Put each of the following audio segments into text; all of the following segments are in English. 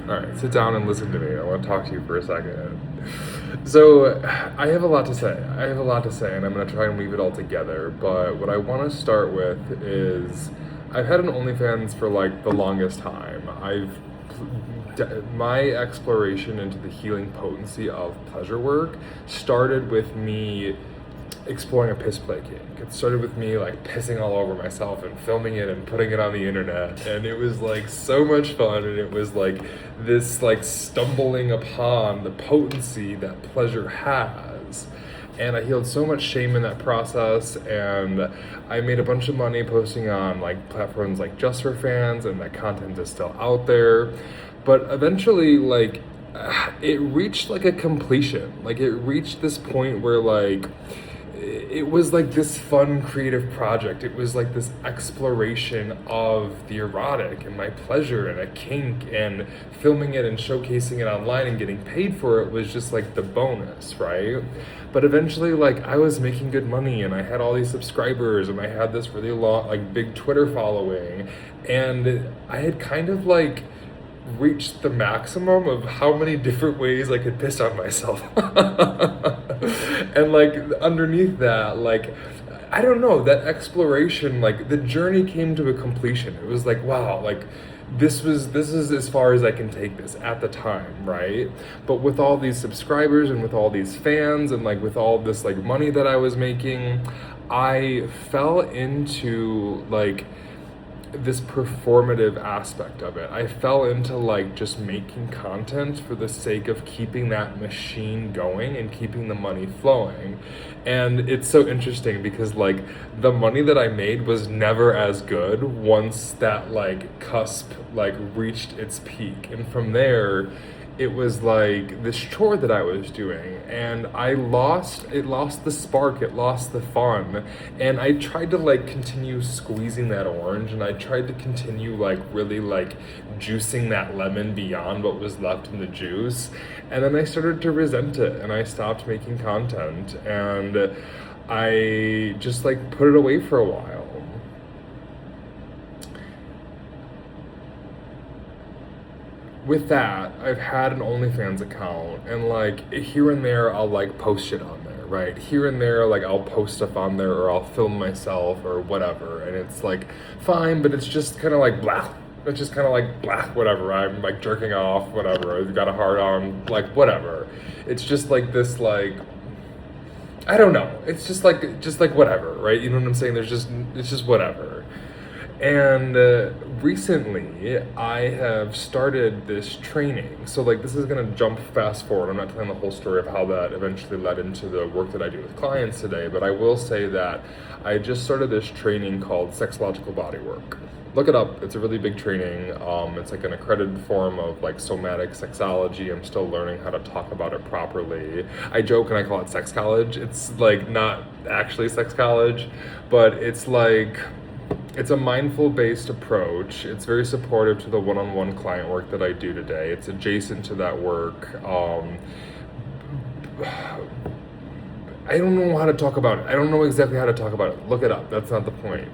Alright, sit down and listen to me. I want to talk to you for a second. So, I have a lot to say. And I'm going to try and weave it all together. But what I want to start with is I've had an OnlyFans for like the longest time. My exploration into the healing potency of pleasure work started with me exploring a piss play kink. It started with me like pissing all over myself and filming it and putting it on the internet, and it was like so much fun, and it was like this like stumbling upon the potency that pleasure has. And I healed so much shame in that process, and I made a bunch of money posting on like platforms like Just for Fans, and that content is still out there. But eventually, like, it reached like a completion. Like, it reached this point where like it was like this fun creative project. It was like this exploration of the erotic and my pleasure and a kink, and filming it and showcasing it online and getting paid for it was just like the bonus, right? But eventually, like, I was making good money and I had all these subscribers and I had this really long, like, big Twitter following, and I had kind of like reached the maximum of how many different ways I could piss on myself. And like underneath that, like, I don't know, that exploration, like the journey came to a completion. It was like, wow, like this is as far as I can take this at the time, right? But with all these subscribers and with all these fans and like with all this like money that I was making, I fell into like this performative aspect of it. I fell into like just making content for the sake of keeping that machine going and keeping the money flowing. And it's so interesting because like the money that I made was never as good once that like cusp like reached its peak. And from there, it was like this chore that I was doing, and it lost the spark, it lost the fun. And I tried to like continue squeezing that orange, and I tried to continue like really like juicing that lemon beyond what was left in the juice. And then I started to resent it, and I stopped making content, and I just like put it away for a while. With that, I've had an OnlyFans account, and like here and there I'll like post shit on there, right? Here and there, like I'll post stuff on there, or I'll film myself or whatever, and it's like fine, but it's just kind of like blah. It's just kind of like blah, whatever. I'm like jerking off, whatever. I've got a hard on, like whatever. It's just like this, like, I don't know. It's just like whatever, right? You know what I'm saying? It's just whatever. And recently, I have started this training. So like this is gonna jump fast forward. I'm not telling the whole story of how that eventually led into the work that I do with clients today, but I will say that I just started this training called Sexological Bodywork. Look it up. It's a really big training. It's like an accredited form of like somatic sexology. I'm still learning how to talk about it properly. I joke and I call it sex college. It's like not actually sex college, but it's like, it's a mindful-based approach. It's very supportive to the one-on-one client work that I do today. It's adjacent to that work. I don't know how to talk about it. I don't know exactly how to talk about it. Look it up. That's not the point.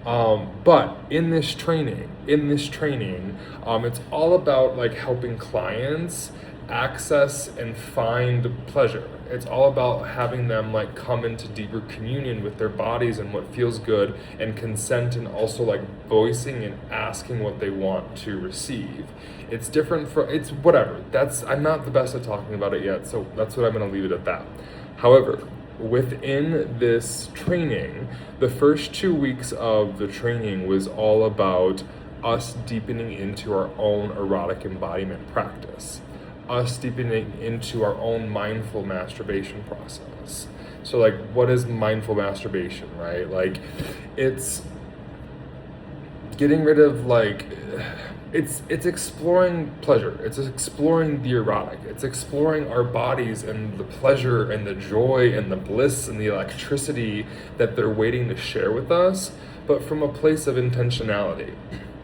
But in this training, it's all about like helping clients access and find pleasure. It's all about having them like come into deeper communion with their bodies and what feels good, and consent, and also like voicing and asking what they want to receive. It's different it's whatever. I'm not the best at talking about it yet, so that's what I'm going to leave it at that. However, within this training, the first 2 weeks of the training was all about us deepening into our own erotic embodiment practice, us deepening into our own mindful masturbation process. So like, what is mindful masturbation, right? Like, it's getting rid of like, it's exploring pleasure, it's exploring the erotic, it's exploring our bodies and the pleasure and the joy and the bliss and the electricity that they're waiting to share with us, but from a place of intentionality.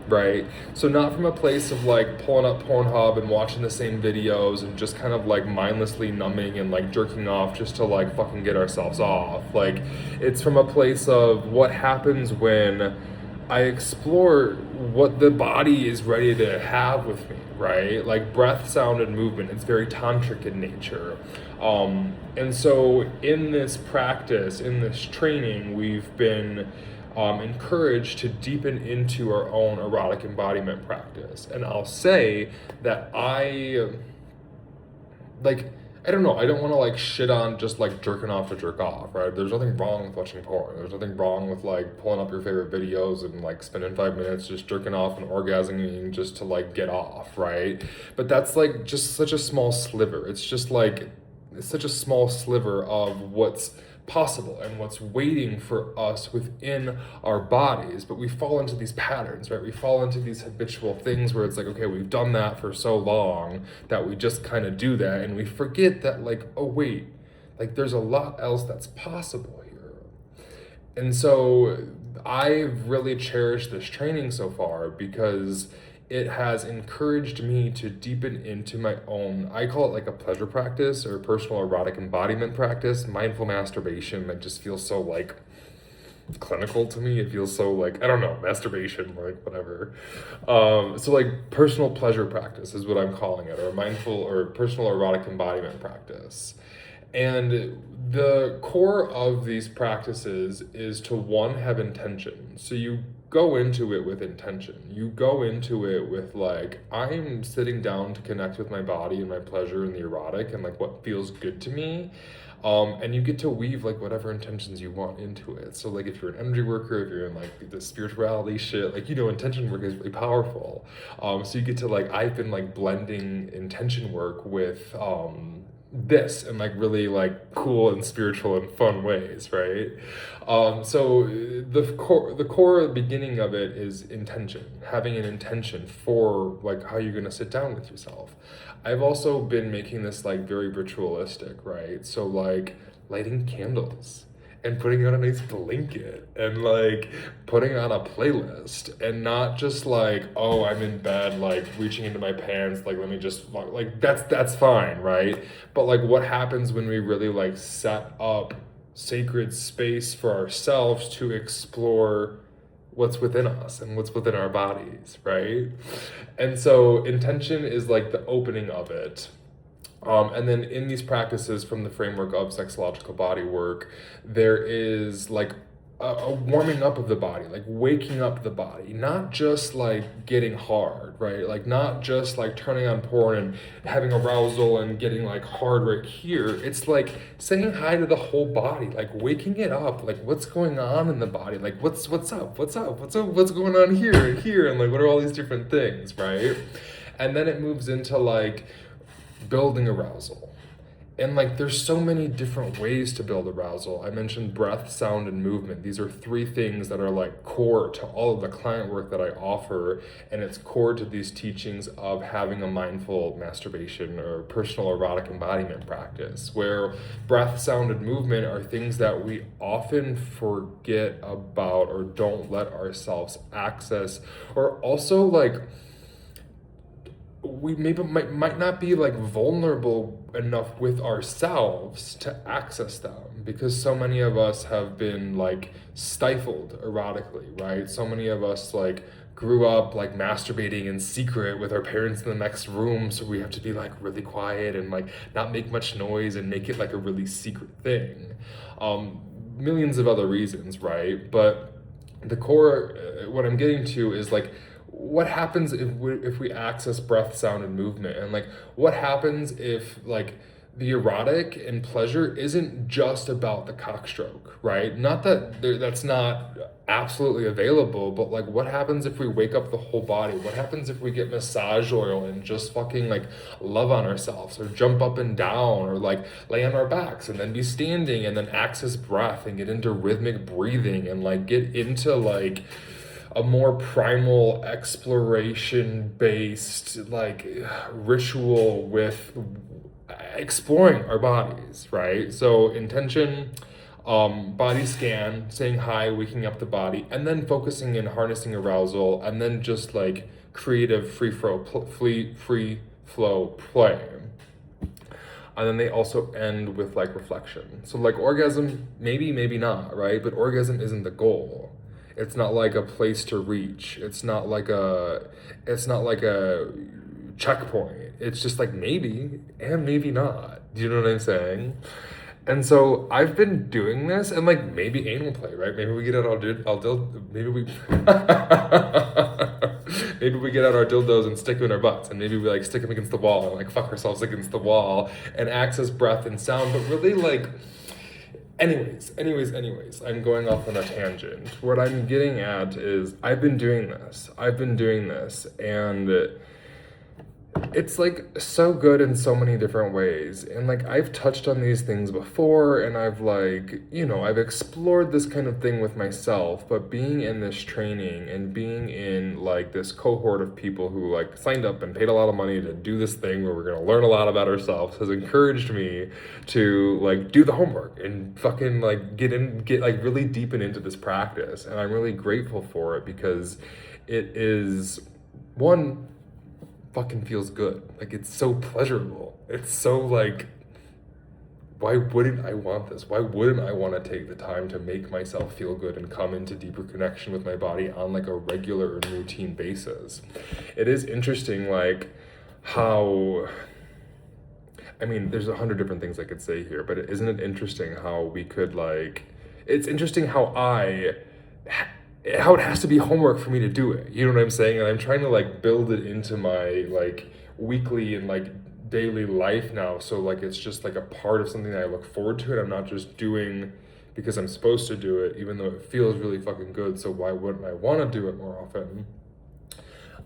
Right? So not from a place of like pulling up Pornhub and watching the same videos and just kind of like mindlessly numbing and like jerking off just to like fucking get ourselves off. Like, it's from a place of what happens when I explore what the body is ready to have with me, right? Like breath, sound, and movement. It's very tantric in nature. And so, in this practice, in this training, we've been encouraged to deepen into our own erotic embodiment practice. And I'll say that like I don't know, I don't want to like shit on just like jerking off to jerk off, right? There's nothing wrong with watching porn. There's nothing wrong with like pulling up your favorite videos and like spending 5 minutes just jerking off and orgasming just to like get off, right? But that's like just such a small sliver. It's such a small sliver of what's possible and what's waiting for us within our bodies. But we fall into these patterns, right? We fall into these habitual things where it's like, okay, we've done that for so long that we just kind of do that, and we forget that, like, oh wait, like there's a lot else that's possible here. And so I've really cherished this training so far because it has encouraged me to deepen into my own, I call it like a pleasure practice or personal erotic embodiment practice, mindful masturbation. That just feels so like clinical to me. It feels so like, I don't know, masturbation, like whatever. So like personal pleasure practice is what I'm calling it, or mindful or personal erotic embodiment practice. And the core of these practices is to, one, have intention. So you go into it with intention. You go into it with like, I'm sitting down to connect with my body and my pleasure and the erotic and like what feels good to me. And you get to weave like whatever intentions you want into it. So like if you're an energy worker, if you're in like the spirituality shit, like, you know, intention work is really powerful. So you get to like, I've been like blending intention work with this in like really like cool and spiritual and fun ways, right? So the core beginning of it is intention, having an intention for like how you're gonna sit down with yourself. I've also been making this like very ritualistic, right? So like lighting candles and putting on a nice blanket and like putting on a playlist, and not just like, oh, I'm in bed like reaching into my pants, like let me just like that's fine, right? But like what happens when we really like set up sacred space for ourselves to explore what's within us and what's within our bodies, right? And so intention is like the opening of it. And then in these practices from the framework of sexological body work, there is like a warming up of the body, like waking up the body, not just like getting hard, right? Like not just like turning on porn and having arousal and getting like hard right here. It's like saying hi to the whole body, like waking it up, like what's going on in the body, like what's up, what's going on here and here, and like what are all these different things, right? And then it moves into like building arousal. And like there's so many different ways to build arousal. I mentioned breath, sound, and movement. These are three things that are like core to all of the client work that I offer, and it's core to these teachings of having a mindful masturbation or personal erotic embodiment practice, where breath, sound, and movement are things that we often forget about or don't let ourselves access, or also like we maybe might not be like vulnerable enough with ourselves to access them, because so many of us have been like stifled erotically, right? So many of us like grew up like masturbating in secret with our parents in the next room, so we have to be like really quiet and like not make much noise and make it like a really secret thing. Millions of other reasons, right? But the core, what I'm getting to is like, what happens if we access breath, sound, and movement, and like what happens if like the erotic and pleasure isn't just about the cockstroke, right? Not that that's not absolutely available, but like what happens if we wake up the whole body? What happens if we get massage oil and just fucking like love on ourselves, or jump up and down, or like lay on our backs and then be standing and then access breath and get into rhythmic breathing and like get into like a more primal exploration based like ritual with exploring our bodies, right? So intention, body scan, saying hi, waking up the body, and then focusing and harnessing arousal, and then just like creative free flow play. And then they also end with like reflection. So like orgasm, maybe not, right? But orgasm isn't the goal. It's not like a place to reach. It's not like a checkpoint. It's just like maybe and maybe not. Do you know what I'm saying? And so I've been doing this, and like maybe anal play, right? Maybe we get out maybe we maybe we get out our dildos and stick them in our butts, and maybe we like stick them against the wall and like fuck ourselves against the wall and access breath and sound, but really like. Anyways, I'm going off on a tangent. What I'm getting at is I've been doing this, and it's like so good in so many different ways. And like I've touched on these things before, and I've like, I've explored this kind of thing with myself, but being in this training and being in like this cohort of people who like signed up and paid a lot of money to do this thing where we're going to learn a lot about ourselves has encouraged me to like do the homework and fucking like get like really deepen into this practice. And I'm really grateful for it because it is one, fucking feels good. Like it's so pleasurable. It's so like, why wouldn't I want this? Why wouldn't I want to take the time to make myself feel good and come into deeper connection with my body on like a regular and routine basis? It is interesting like how, I mean, there's 100 different things I could say here, but isn't it interesting how we could like, it's interesting how it has to be homework for me to do it. You know what I'm saying? And I'm trying to like build it into my like weekly and like daily life now. So like it's just like a part of something that I look forward to, and I'm not just doing because I'm supposed to do it, even though it feels really fucking good. So why wouldn't I want to do it more often?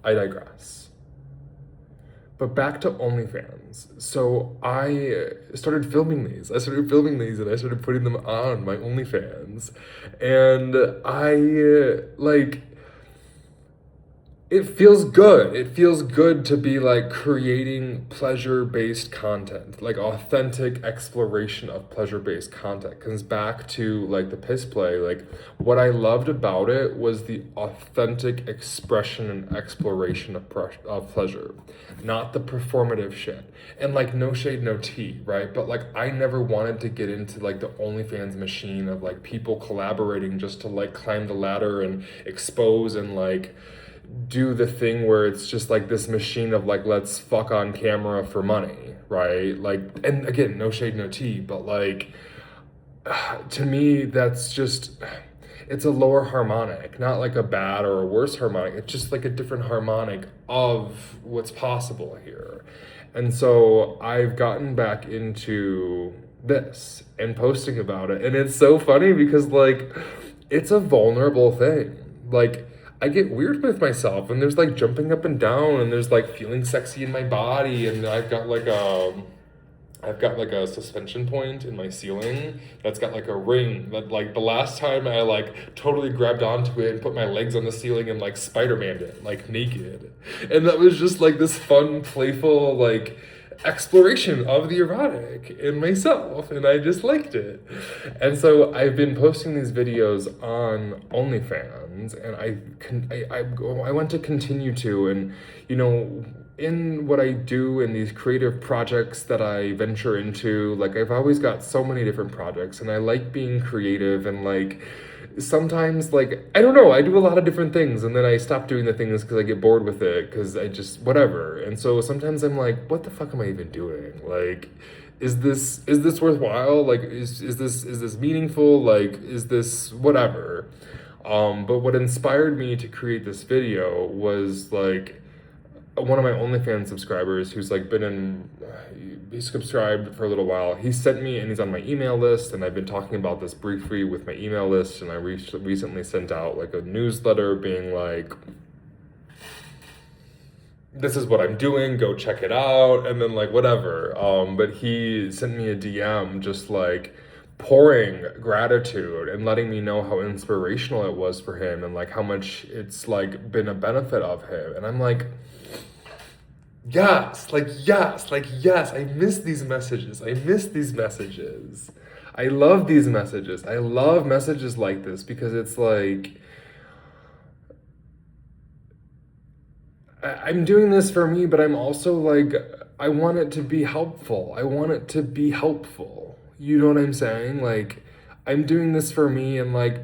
I digress. But back to OnlyFans. So I started filming these. And I started putting them on my OnlyFans. And it feels good. It feels good to be like creating pleasure-based content, like authentic exploration of pleasure-based content. Comes back to like the piss play. Like what I loved about it was the authentic expression and exploration of pleasure, not the performative shit. And like no shade, no tea, right? But like I never wanted to get into like the OnlyFans machine of like people collaborating just to like climb the ladder and expose and like do the thing where it's just like this machine of like let's fuck on camera for money, right? Like, and again, no shade, no tea, but like to me that's just, it's a lower harmonic, not like a bad or a worse harmonic. It's just like a different harmonic of what's possible here. And so I've gotten back into this and posting about it, and it's so funny because like it's a vulnerable thing. Like I get weird with myself, and there's like jumping up and down, and there's like feeling sexy in my body, and I've got like a suspension point in my ceiling that's got like a ring that like the last time I like totally grabbed onto it and put my legs on the ceiling and like Spider-Man'd it like naked, and that was just like this fun, playful like exploration of the erotic in myself, and I just liked it. And so I've been posting these videos on OnlyFans, and I want to continue to, and in what I do in these creative projects that I venture into, like I've always got so many different projects, and I like being creative, and like sometimes like I don't know, I do a lot of different things, and then I stop doing the things because I get bored with it, because I just whatever. And so sometimes I'm like, what the fuck am I even doing? Like, is this worthwhile? Like, is this meaningful? Like, is this whatever? But what inspired me to create this video was like one of my OnlyFans subscribers who's like he's subscribed for a little while. He sent me, and he's on my email list, and I've been talking about this briefly with my email list, and I recently sent out like a newsletter being like, this is what I'm doing, go check it out, and then like whatever. But he sent me a DM just like pouring gratitude and letting me know how inspirational it was for him, and like how much it's like been a benefit of him. And I'm like, yes, I miss these messages. I love these messages. I love messages like this because it's like, I'm doing this for me, but I'm also like, I want it to be helpful. You know what I'm saying? Like, I'm doing this for me, and like,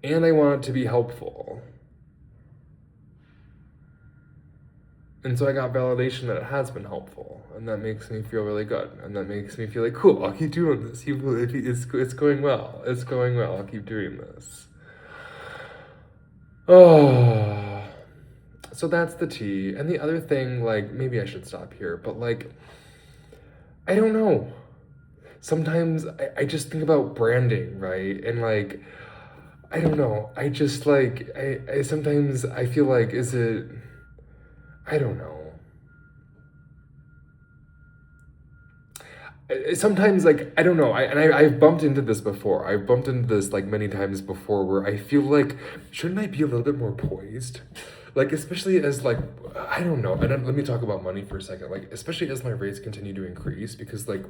and I want it to be helpful. And so I got validation that it has been helpful, and that makes me feel really good, and that makes me feel like, cool, I'll keep doing this. It's going well. It's going well. I'll keep doing this. Oh, so that's the tea. And the other thing, like, maybe I should stop here, but like, I don't know. Sometimes I just think about branding, right? And like, I don't know. I just like, I sometimes I feel like, is it, I don't know. Sometimes like I don't know I've bumped into this before. I've bumped into this like many times before where I feel like, shouldn't I be a little bit more poised, like especially as like, I don't know. And then let me talk about money for a second, like especially as my rates continue to increase, because like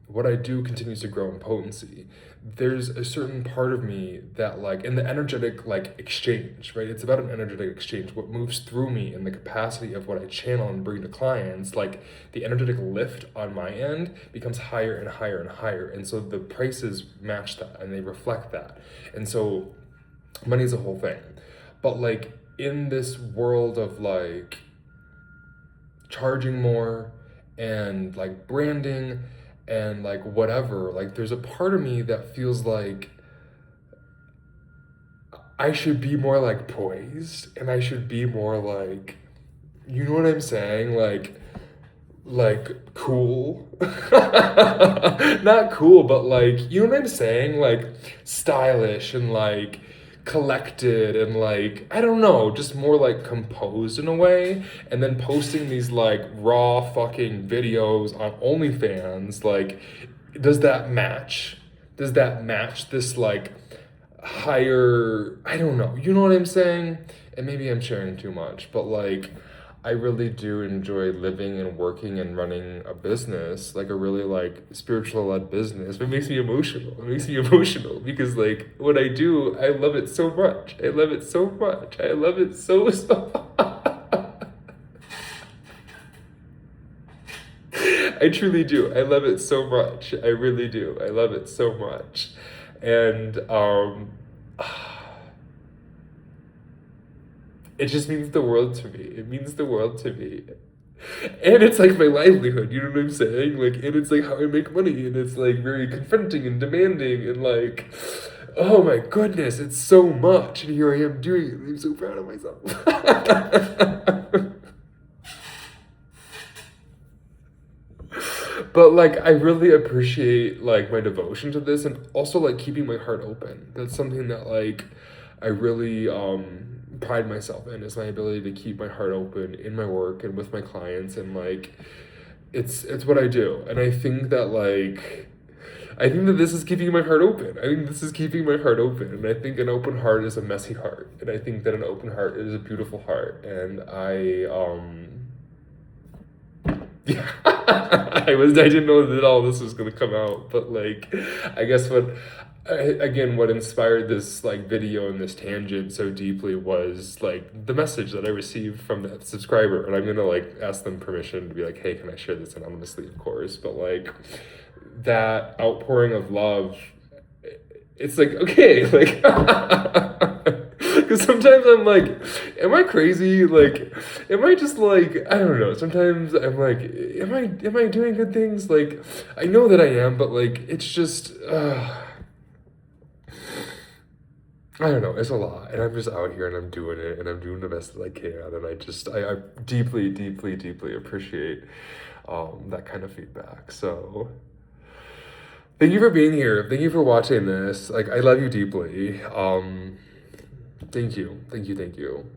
what I do continues to grow in potency. There's a certain part of me that like, in the energetic like exchange, right? It's about an energetic exchange. What moves through me and the capacity of what I channel and bring to clients, like the energetic lift on my end becomes higher and higher and higher. And so the prices match that and they reflect that. And so money's a whole thing. But like in this world of like charging more and like branding and like whatever, like there's a part of me that feels like I should be more like poised, and I should be more like, you know what I'm saying, like cool. Not cool, but like, you know what I'm saying, like stylish and like collected and like, I don't know, just more like composed in a way. And then posting these like raw fucking videos on OnlyFans, like, does that match? Does that match this like higher, I don't know, you know what I'm saying? And maybe I'm sharing too much, but like I really do enjoy living and working and running a business, like a really like spiritual led business. It makes me emotional. It makes me emotional because like what I do, I love it so much. I love it so much. I love it so I truly do. I love it so much. I really do. I love it so much. And it just means the world to me. It means the world to me. And it's like my livelihood, you know what I'm saying? Like, and it's like how I make money, and it's like very confronting and demanding, and like, oh my goodness, it's so much. And here I am doing it. I'm so proud of myself. But like I really appreciate like my devotion to this, and also like keeping my heart open. That's something that like I really pride myself in, is my ability to keep my heart open in my work and with my clients, and like it's what I do. And I think that this is keeping my heart open. I think this is keeping my heart open. And I think an open heart is a messy heart. And I think that an open heart is a beautiful heart. And yeah, I didn't know that all this was gonna come out, but like, I guess what inspired this like video and this tangent so deeply was like the message that I received from that subscriber, and I'm gonna like ask them permission to be like, hey, can I share this anonymously, of course, but like that outpouring of love, it's like, okay, like, because sometimes I'm like, am I crazy? Like, am I just like, I don't know. Sometimes I'm like, am I doing good things? Like, I know that I am, but like, it's just, I don't know. It's a lot, and I'm just out here and I'm doing it, and I'm doing the best that I can, and I deeply, deeply, deeply appreciate that kind of feedback. So. Thank you for being here. Thank you for watching this. Like, I love you deeply. Thank you. Thank you. Thank you.